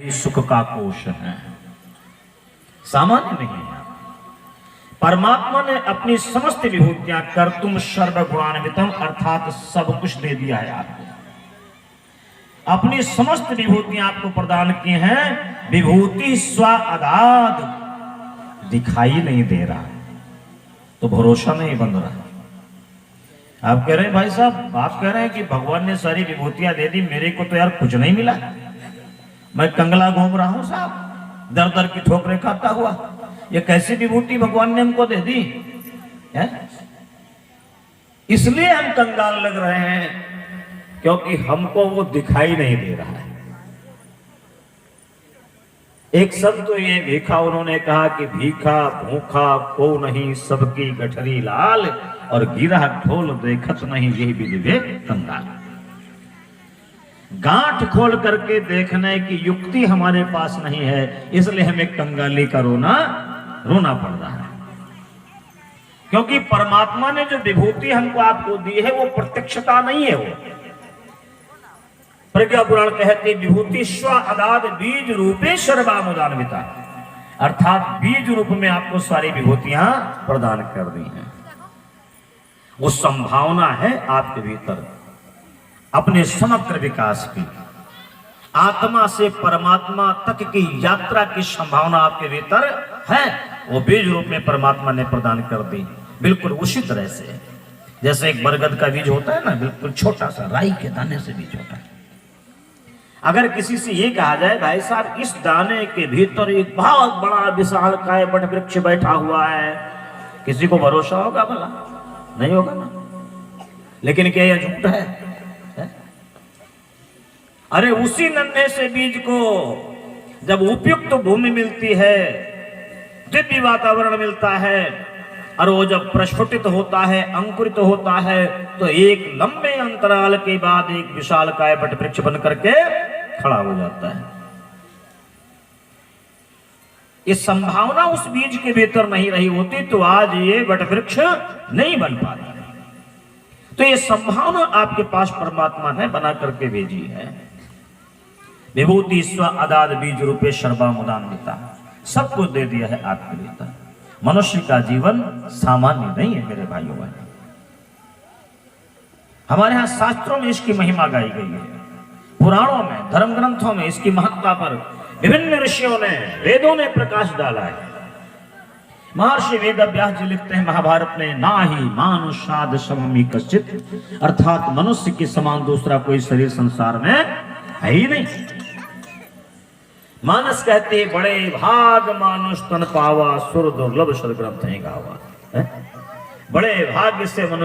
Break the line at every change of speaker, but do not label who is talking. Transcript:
ये सुख का कोश है, सामान्य नहीं है। परमात्मा ने अपनी समस्त विभूतियां कर तुम सर्वगुणान्वितम अर्थात सब कुछ दे दिया है आपको। अपनी समस्त विभूतियां आपको प्रदान की हैं। विभूति स्व अगाध दिखाई नहीं दे रहा तो भरोसा नहीं बन रहा। आप कह रहे हैं भाई साहब, आप कह रहे हैं कि भगवान ने सारी विभूतियां दे दी, मेरे को तो यार कुछ नहीं मिला, मैं कंगला घूम रहा हूं साहब, दर दर की ठोकरें खाता हुआ। ये कैसी विभूति भगवान ने हमको दे दी है? इसलिए हम कंगाल लग रहे हैं क्योंकि हमको वो दिखाई नहीं दे रहा है। एक संत तो ये भीखा, उन्होंने कहा कि भीखा भूखा को नहीं सबकी गठरी लाल, और गिरा ढोल देखत नहीं यही भी दिवे कंगाल। गांठ खोल करके देखने की युक्ति हमारे पास नहीं है, इसलिए हमें कंगाली का रोना पड़ रहा है। क्योंकि परमात्मा ने जो विभूति हमको आपको दी है वो प्रत्यक्षता नहीं है। वो प्रज्ञा पुराण कहते विभूति स्व अदाद बीज रूपे सर्वामुदान्विता, अर्थात बीज रूप में आपको सारी विभूतियां प्रदान कर दी हैं। वो संभावना है आपके भीतर अपने समग्र विकास की, आत्मा से परमात्मा तक की यात्रा की संभावना आपके भीतर है। वो बीज रूप में परमात्मा ने प्रदान कर दी। बिल्कुल उसी तरह से जैसे एक बरगद का बीज होता है ना, बिल्कुल छोटा सा राई के दाने से बीज होता है। अगर किसी से ये कहा जाए भाई साहब इस दाने के भीतर एक बहुत बड़ा विशाल काय वट वृक्ष बैठा हुआ है, किसी को भरोसा होगा? भला नहीं होगा ना। लेकिन क्या यह झूठ है? अरे उसी नन्हे से बीज को जब उपयुक्त भूमि मिलती है, दिव्य वातावरण मिलता है, और वो जब प्रस्फुटित होता है, अंकुरित होता है, तो एक लंबे अंतराल के बाद एक विशाल काय वट वृक्ष बन करके खड़ा हो जाता है। ये संभावना उस बीज के भीतर नहीं रही होती तो आज ये वट वृक्ष नहीं बन पाता। तो ये संभावना आपके पास परमात्मा ने बना करके भेजी है। विभूति स्व अदाद बीज रूपे सर्वामुदान्विता, सब कुछ दे दिया है आपके भीतर। मनुष्य का जीवन सामान्य नहीं है मेरे भाइयों बहनों। हमारे यहां शास्त्रों में इसकी महिमा गाई गई है, पुराणों में, धर्म ग्रंथों में इसकी महत्ता पर विभिन्न ऋषियों ने, वेदों ने प्रकाश डाला है। महर्षि वेदव्यास जी लिखते हैं महाभारत में, ना ही मानुषाद सममी कश्चित, अर्थात मनुष्य के समान दूसरा कोई शरीर संसार में है ही नहीं। मानस कहते बड़े भाग मानुष तन पावा, सुर दुर्लभ सदग्रंथ गावा। बड़े भाग्य से मनुष्य